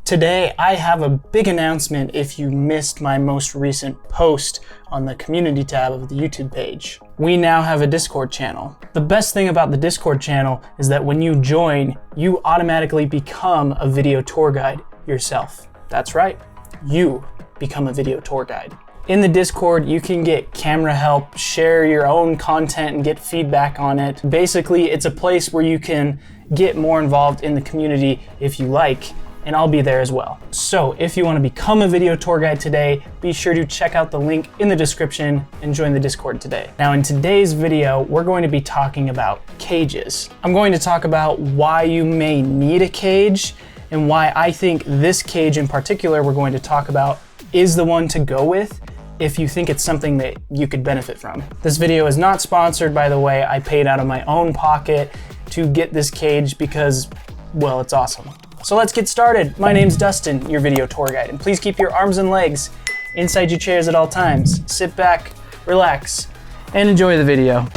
Today, I have a big announcement if you missed my most recent post on the community tab of the YouTube page. We now have a Discord channel. The best thing about the Discord channel is that when you join, you automatically become a video tour guide yourself. That's right, you become a video tour guide. In the Discord, you can get camera help, share your own content, and get feedback on it. Basically, it's a place where you can get more involved in the community if you like, and I'll be there as well. So if you want to become a video tour guide today, be sure to check out the link in the description and join the Discord today. Now in today's video, we're going to be talking about cages. I'm going to talk about why you may need a cage and why I think this cage in particular we're going to talk about is the one to go with if you think it's something that you could benefit from. This video is not sponsored, by the way. I paid out of my own pocket to get this cage because, well, it's awesome. So let's get started. My name's Dustin, your video tour guide, and please keep your arms and legs inside your chairs at all times. Sit back, relax, and enjoy the video.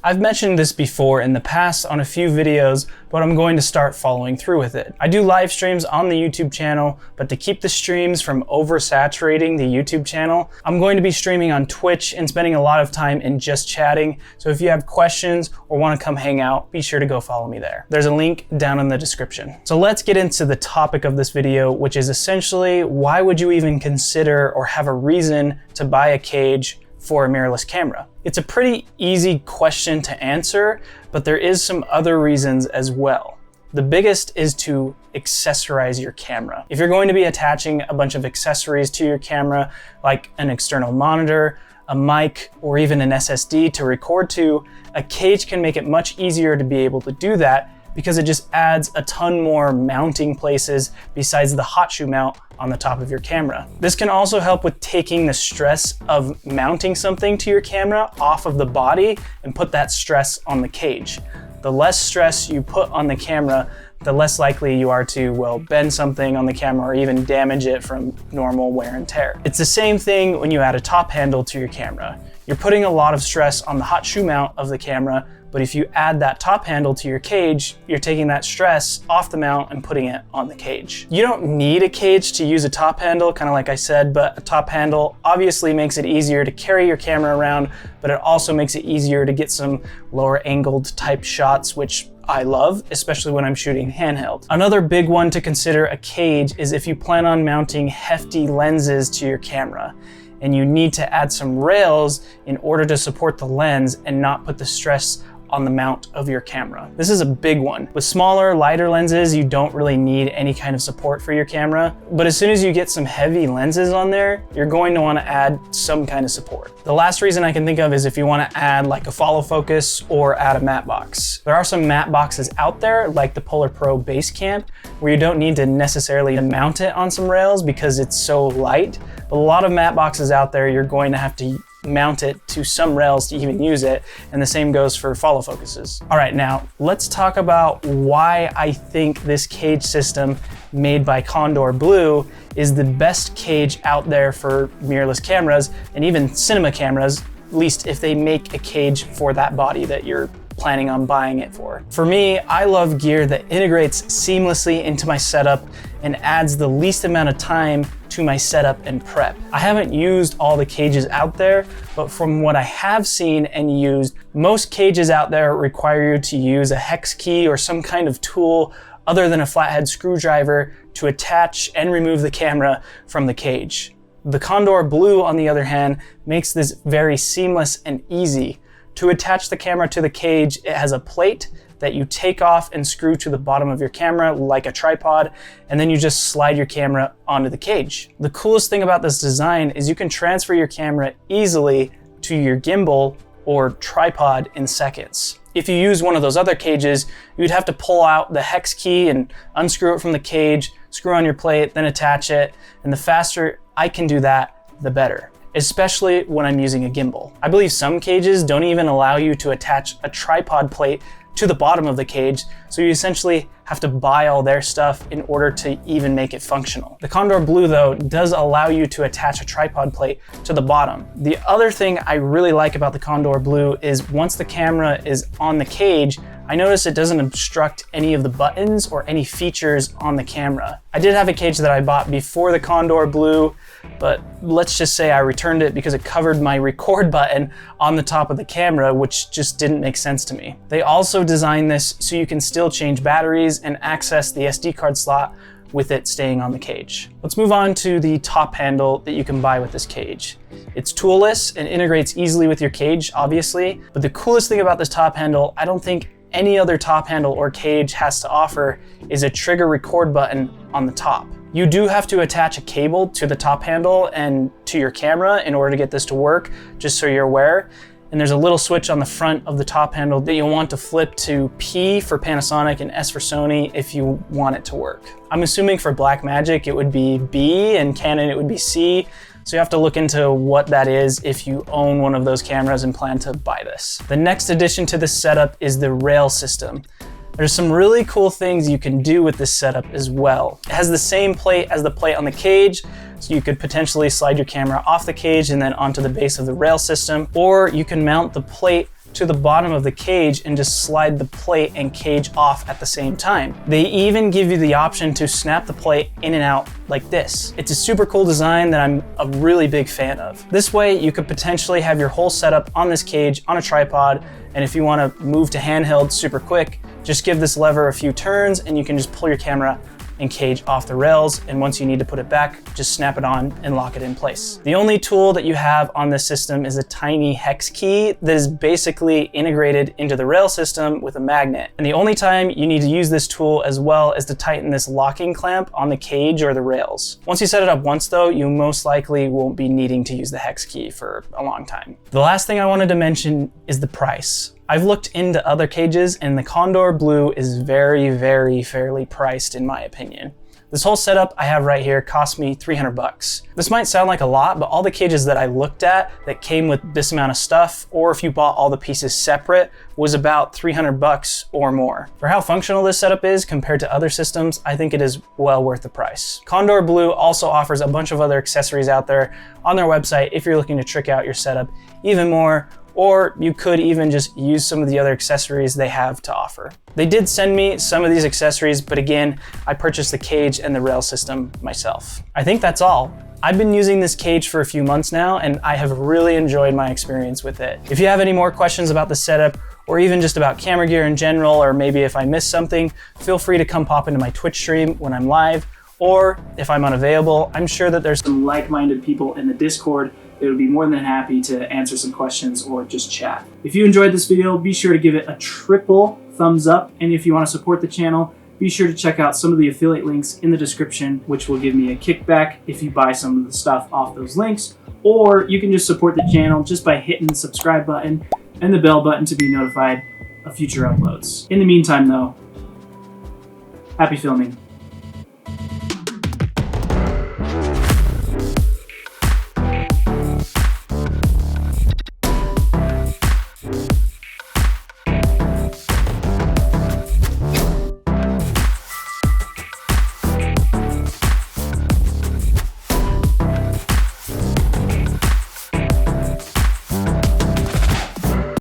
I've mentioned this before in the past on a few videos, but I'm going to start following through with it. I do live streams on the YouTube channel, but to keep the streams from oversaturating the YouTube channel, I'm going to be streaming on Twitch and spending a lot of time in just chatting. So if you have questions or want to come hang out, be sure to go follow me there. There's a link down in the description. So let's get into the topic of this video, which is essentially why would you even consider or have a reason to buy a cage for a mirrorless camera? It's a pretty easy question to answer, but there is some other reasons as well. The biggest is to accessorize your camera. If you're going to be attaching a bunch of accessories to your camera, like an external monitor, a mic, or even an SSD to record to, a cage can make it much easier to be able to do that because it just adds a ton more mounting places besides the hot shoe mount on the top of your camera. This can also help with taking the stress of mounting something to your camera off of the body and put that stress on the cage. The less stress you put on the camera, the less likely you are to, well, bend something on the camera or even damage it from normal wear and tear. It's the same thing when you add a top handle to your camera. You're putting a lot of stress on the hot shoe mount of the camera, but if you add that top handle to your cage, you're taking that stress off the mount and putting it on the cage. You don't need a cage to use a top handle, kind of like I said, but a top handle obviously makes it easier to carry your camera around, but it also makes it easier to get some lower angled type shots, which I love, especially when I'm shooting handheld. Another big one to consider a cage is if you plan on mounting hefty lenses to your camera, and you need to add some rails in order to support the lens and not put the stress on the mount of your camera. This is a big one. With smaller, lighter lenses, you don't really need any kind of support for your camera, but as soon as you get some heavy lenses on there, you're going to want to add some kind of support. The last reason I can think of is if you want to add like a follow focus or add a matte box. There are some matte boxes out there, like the Polar Pro Base Camp, where you don't need to necessarily mount it on some rails because it's so light, but a lot of matte boxes out there, you're going to have to mount it to some rails to even use it, and the same goes for follow focuses. All right, now let's talk about why I think this cage system made by Kondor Blue is the best cage out there for mirrorless cameras and even cinema cameras, at least if they make a cage for that body that you're planning on buying it for. For me, I love gear that integrates seamlessly into my setup and adds the least amount of time to my setup and prep. I haven't used all the cages out there, but from what I have seen and used, most cages out there require you to use a hex key or some kind of tool other than a flathead screwdriver to attach and remove the camera from the cage. The Kondor Blue, on the other hand, makes this very seamless and easy. To attach the camera to the cage, it has a plate that you take off and screw to the bottom of your camera like a tripod, and then you just slide your camera onto the cage. The coolest thing about this design is you can transfer your camera easily to your gimbal or tripod in seconds. If you use one of those other cages, you'd have to pull out the hex key and unscrew it from the cage, screw on your plate, then attach it, and the faster I can do that, the better, especially when I'm using a gimbal. I believe some cages don't even allow you to attach a tripod plate to the bottom of the cage, so you essentially have to buy all their stuff in order to even make it functional. The Kondor Blue though does allow you to attach a tripod plate to the bottom. The other thing I really like about the Kondor Blue is once the camera is on the cage, I notice it doesn't obstruct any of the buttons or any features on the camera. I did have a cage that I bought before the Kondor Blue, but let's just say I returned it because it covered my record button on the top of the camera, which just didn't make sense to me. They also designed this so you can still change batteries and access the SD card slot with it staying on the cage. Let's move on to the top handle that you can buy with this cage. It's toolless and integrates easily with your cage, obviously, but the coolest thing about this top handle, I don't think any other top handle or cage has to offer, is a trigger record button on the top. You do have to attach a cable to the top handle and to your camera in order to get this to work, just so you're aware. And there's a little switch on the front of the top handle that you'll want to flip to P for Panasonic and S for Sony if you want it to work. I'm assuming for Blackmagic it would be B and Canon it would be C. So you have to look into what that is if you own one of those cameras and plan to buy this. The next addition to this setup is the rail system. There's some really cool things you can do with this setup as well. It has the same plate as the plate on the cage, so you could potentially slide your camera off the cage and then onto the base of the rail system, or you can mount the plate to the bottom of the cage and just slide the plate and cage off at the same time. They even give you the option to snap the plate in and out like this. It's a super cool design that I'm a really big fan of. This way you could potentially have your whole setup on this cage on a tripod, and if you want to move to handheld super quick, just give this lever a few turns and you can just pull your camera and cage off the rails, and once you need to put it back, just snap it on and lock it in place. The only tool that you have on this system is a tiny hex key that is basically integrated into the rail system with a magnet. And the only time you need to use this tool as well is to tighten this locking clamp on the cage or the rails. Once you set it up once though, you most likely won't be needing to use the hex key for a long time. The last thing I wanted to mention is the price. I've looked into other cages and the Kondor Blue is very fairly priced in my opinion. This whole setup I have right here cost me 300 bucks. This might sound like a lot, but all the cages that I looked at that came with this amount of stuff, or if you bought all the pieces separate, was about 300 bucks or more. For how functional this setup is compared to other systems, I think it is well worth the price. Kondor Blue also offers a bunch of other accessories out there on their website if you're looking to trick out your setup even more, or you could even just use some of the other accessories they have to offer. They did send me some of these accessories, but again, I purchased the cage and the rail system myself. I think that's all. I've been using this cage for a few months now, and I have really enjoyed my experience with it. If you have any more questions about the setup, or even just about camera gear in general, or maybe if I missed something, feel free to come pop into my Twitch stream when I'm live, or if I'm unavailable, I'm sure that there's some like-minded people in the Discord that would be more than happy to answer some questions or just chat. If you enjoyed this video, be sure to give it a triple thumbs up, and if you want to support the channel, be sure to check out some of the affiliate links in the description, which will give me a kickback if you buy some of the stuff off those links, or you can just support the channel just by hitting the subscribe button and the bell button to be notified of future uploads. In the meantime though, happy filming.